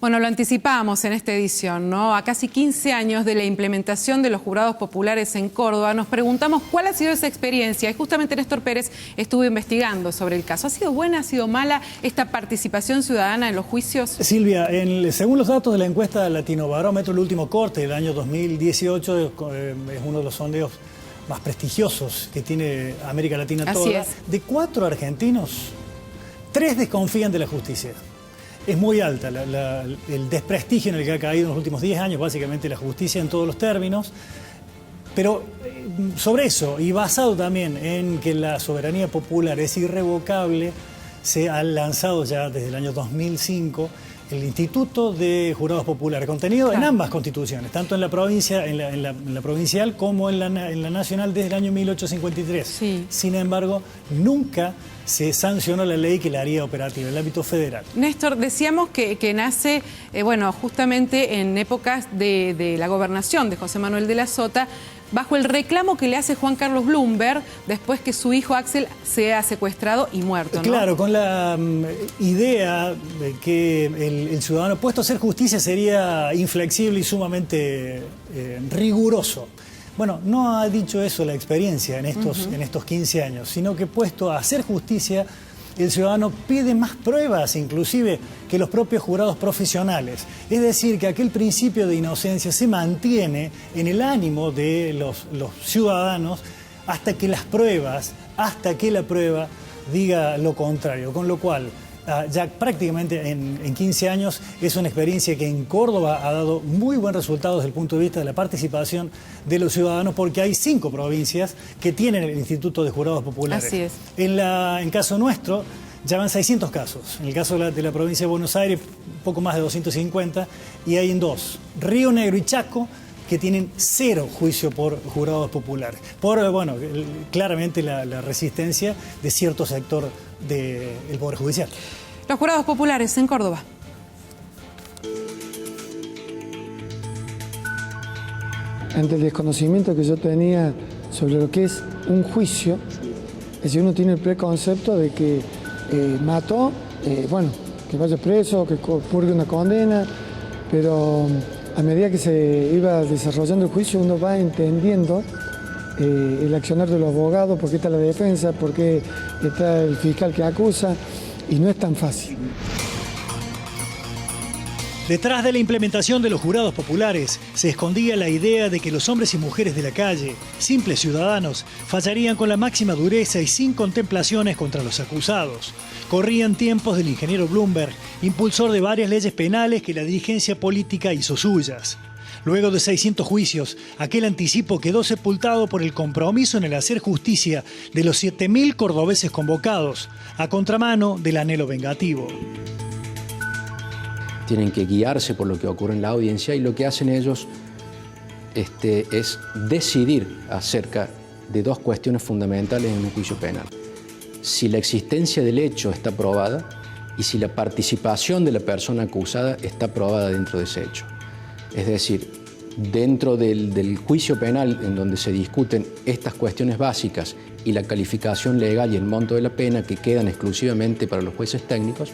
Bueno, lo anticipábamos en esta edición, ¿no? A casi 15 años de la implementación de los jurados populares en Córdoba, nos preguntamos cuál ha sido esa experiencia. Y justamente Néstor Pérez estuvo investigando sobre el caso. ¿Ha sido buena, ha sido mala esta participación ciudadana en los juicios? Silvia, según los datos de la encuesta Latinobarómetro, el último corte del año 2018 es uno de los sondeos más prestigiosos que tiene América Latina toda. Así es. De 4 argentinos, 3 desconfían de la justicia. Es muy alta el desprestigio en el que ha caído en los últimos 10 años, básicamente la justicia en todos los términos. Pero sobre eso, y basado también en que la soberanía popular es irrevocable, se ha lanzado ya desde el año 2005 el Instituto de Jurados Populares, contenido en ambas constituciones, tanto en la provincia, en la provincial como en la nacional desde el año 1853. Sí. Sin embargo, nunca se sancionó la ley que la haría operativa en el ámbito federal. Néstor, decíamos que nace, bueno, justamente en épocas de la gobernación de José Manuel de la Sota, bajo el reclamo que le hace Juan Carlos Bloomberg después que su hijo Axel sea secuestrado y muerto, ¿no? Claro, con la idea de que el ciudadano puesto a hacer justicia sería inflexible y sumamente riguroso. Bueno, no ha dicho eso la experiencia en estos 15 años, sino que puesto a hacer justicia, el ciudadano pide más pruebas, inclusive, que los propios jurados profesionales. Es decir, que aquel principio de inocencia se mantiene en el ánimo de los ciudadanos hasta que la prueba diga lo contrario. Con lo cual, ya prácticamente en 15 años es una experiencia que en Córdoba ha dado muy buen resultado desde el punto de vista de la participación de los ciudadanos, porque hay 5 provincias que tienen el Instituto de Jurados Populares. Así es. En caso nuestro, ya van 600 casos. En el caso de la provincia de Buenos Aires, un poco más de 250, y hay en 2, Río Negro y Chaco, que tienen 0 juicio por jurados populares. Por, bueno, claramente la resistencia de cierto sector del Poder Judicial. Los jurados populares en Córdoba. Ante el desconocimiento que yo tenía sobre lo que es un juicio, es decir, uno tiene el preconcepto de que mató, bueno, que vaya preso, que purgue una condena, pero a medida que se iba desarrollando el juicio uno va entendiendo el accionar de los abogados, por qué está la defensa, por qué está el fiscal que acusa, y no es tan fácil. Detrás de la implementación de los jurados populares se escondía la idea de que los hombres y mujeres de la calle, simples ciudadanos, fallarían con la máxima dureza y sin contemplaciones contra los acusados. Corrían tiempos del ingeniero Bloomberg, impulsor de varias leyes penales que la dirigencia política hizo suyas. Luego de 600 juicios, aquel anticipo quedó sepultado por el compromiso en el hacer justicia de los 7.000 cordobeses convocados, a contramano del anhelo vengativo. Tienen que guiarse por lo que ocurre en la audiencia y lo que hacen ellos es decidir acerca de 2 cuestiones fundamentales en un juicio penal. Si la existencia del hecho está probada y si la participación de la persona acusada está probada dentro de ese hecho. Es decir, dentro del juicio penal en donde se discuten estas cuestiones básicas y la calificación legal y el monto de la pena que quedan exclusivamente para los jueces técnicos,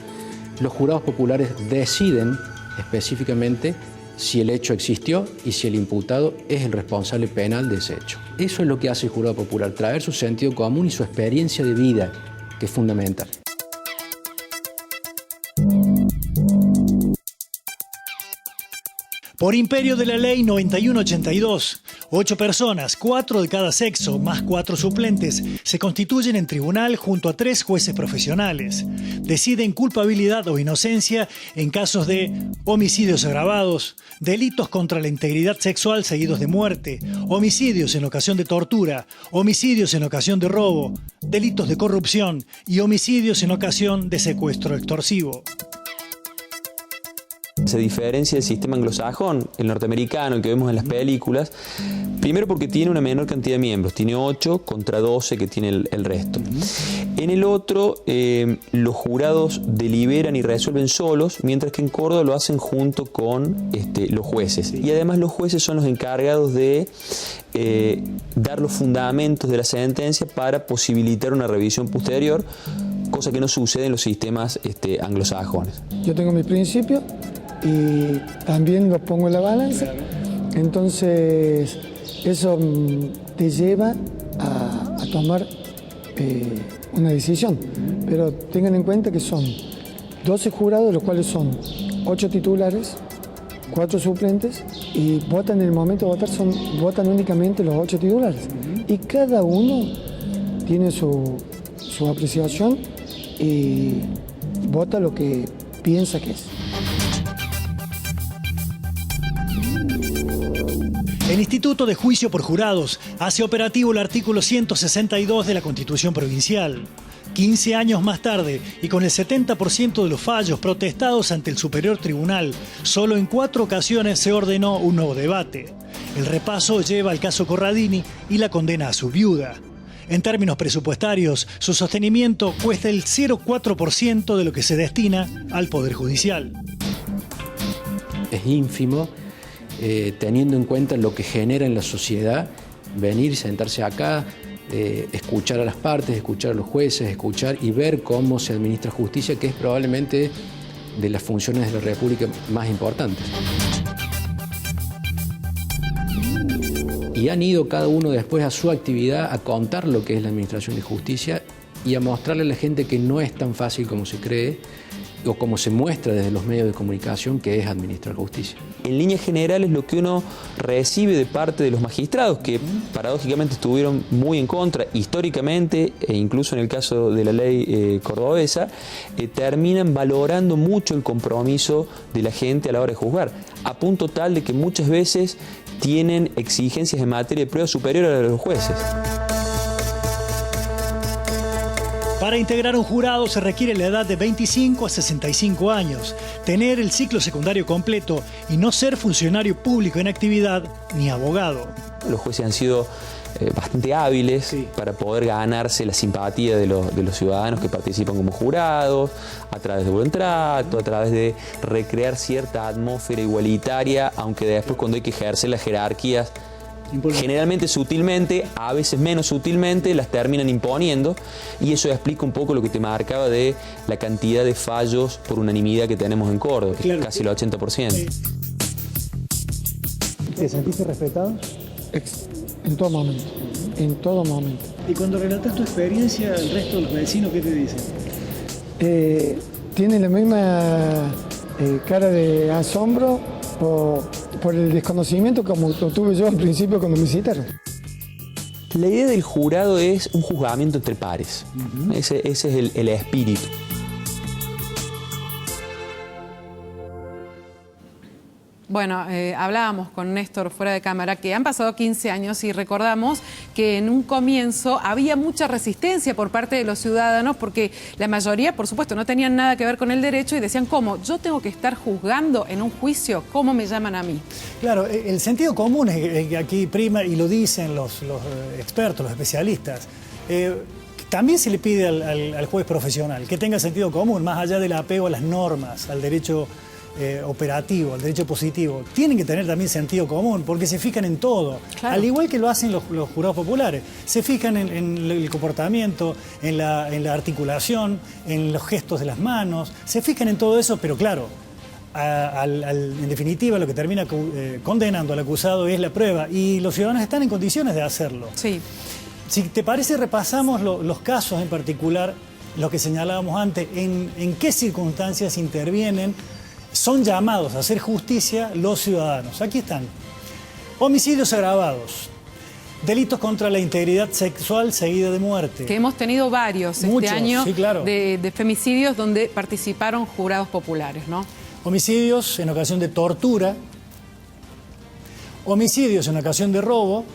los jurados populares deciden específicamente si el hecho existió y si el imputado es el responsable penal de ese hecho. Eso es lo que hace el jurado popular, traer su sentido común y su experiencia de vida, que es fundamental. Por imperio de la ley 9182, 8 personas, 4 de cada sexo, más 4 suplentes, se constituyen en tribunal junto a 3 jueces profesionales. Deciden culpabilidad o inocencia en casos de homicidios agravados, delitos contra la integridad sexual seguidos de muerte, homicidios en ocasión de tortura, homicidios en ocasión de robo, delitos de corrupción y homicidios en ocasión de secuestro extorsivo. Se diferencia del sistema anglosajón, el norteamericano, el que vemos en las películas, primero porque tiene una menor cantidad de miembros, tiene 8 contra 12 que tiene el resto. En el otro, los jurados deliberan y resuelven solos, mientras que en Córdoba lo hacen junto con los jueces. Y además los jueces son los encargados de dar los fundamentos de la sentencia para posibilitar una revisión posterior, cosa que no sucede en los sistemas anglosajones. Yo tengo mis principios y también lo pongo en la balanza. Entonces, eso te lleva a tomar una decisión. Pero tengan en cuenta que son 12 jurados, los cuales son 8 titulares, 4 suplentes, y votan en el momento de votar, votan únicamente los 8 titulares. Y cada uno tiene su apreciación y vota lo que piensa que es. El Instituto de Juicio por Jurados hace operativo el artículo 162 de la Constitución Provincial. 15 años más tarde, y con el 70% de los fallos protestados ante el Superior Tribunal, solo en 4 ocasiones se ordenó un nuevo debate. El repaso lleva al caso Corradini y la condena a su viuda. En términos presupuestarios, su sostenimiento cuesta el 0,4% de lo que se destina al Poder Judicial. Es ínfimo, teniendo en cuenta lo que genera en la sociedad, venir y sentarse acá, escuchar a las partes, escuchar a los jueces, escuchar y ver cómo se administra justicia, que es probablemente de las funciones de la República más importantes. Y han ido cada uno después a su actividad a contar lo que es la administración de justicia y a mostrarle a la gente que no es tan fácil como se cree o como se muestra desde los medios de comunicación, que es administrar justicia. En líneas generales, lo que uno recibe de parte de los magistrados, que paradójicamente estuvieron muy en contra históricamente, e incluso en el caso de la ley cordobesa, terminan valorando mucho el compromiso de la gente a la hora de juzgar, a punto tal de que muchas veces tienen exigencias en materia de prueba superior a los jueces. Para integrar un jurado se requiere la edad de 25 a 65 años, tener el ciclo secundario completo y no ser funcionario público en actividad ni abogado. Los jueces han sido bastante hábiles para poder ganarse la simpatía de los ciudadanos que participan como jurados, a través de buen trato, a través de recrear cierta atmósfera igualitaria, aunque después cuando hay que ejercer las jerarquías, generalmente sutilmente, a veces menos sutilmente, las terminan imponiendo, y eso explica un poco lo que te marcaba de la cantidad de fallos por unanimidad que tenemos en Córdoba, que es casi el 80%. ¿Te sentiste respetado? En todo momento, en todo momento. Y cuando relatas tu experiencia, el resto de los vecinos, ¿qué te dicen? Tiene la misma cara de asombro por el desconocimiento como lo tuve yo al principio cuando me citaron. La idea del jurado es un juzgamiento entre pares. Ese es el espíritu. Bueno, hablábamos con Néstor fuera de cámara que han pasado 15 años y recordamos que en un comienzo había mucha resistencia por parte de los ciudadanos porque la mayoría, por supuesto, no tenían nada que ver con el derecho y decían, ¿cómo? ¿Yo tengo que estar juzgando en un juicio? ¿Cómo me llaman a mí? Claro, el sentido común es que aquí prima y lo dicen los expertos, los especialistas. También se le pide al juez profesional que tenga sentido común, más allá del apego a las normas, al derecho operativo, al derecho positivo. Tienen que tener también sentido común, porque se fijan en todo. Claro. Al igual que lo hacen los jurados populares. Se fijan en el comportamiento, en la articulación, en los gestos de las manos. Se fijan en todo eso, pero claro, en definitiva lo que termina condenando al acusado es la prueba. Y los ciudadanos están en condiciones de hacerlo. Sí. Si te parece, repasamos los casos en particular, los que señalábamos antes, en qué circunstancias intervienen, son llamados a hacer justicia los ciudadanos. Aquí están. Homicidios agravados, delitos contra la integridad sexual seguida de muerte. Que hemos tenido varios Muchos, este año, sí, claro, de femicidios donde participaron jurados populares, ¿no? Homicidios en ocasión de tortura, homicidios en ocasión de robo,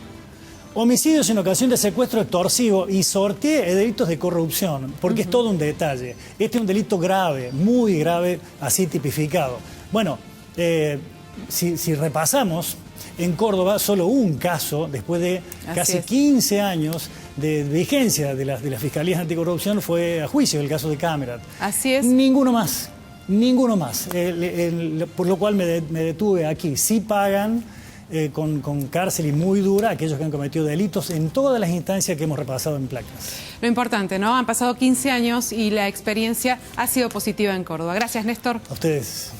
homicidios en ocasión de secuestro extorsivo y sorteé delitos de corrupción, porque es todo un detalle. Este es un delito grave, muy grave, así tipificado. Bueno, si repasamos, en Córdoba solo un caso, después de casi 15 años de vigencia de las fiscalías anticorrupción, fue a juicio el caso de Camerat. Así es. Ninguno más, ninguno más. Por lo cual me detuve aquí. Sí pagan con cárcel y muy dura aquellos que han cometido delitos en todas las instancias que hemos repasado en placas. Lo importante, ¿no? Han pasado 15 años y la experiencia ha sido positiva en Córdoba. Gracias, Néstor. A ustedes.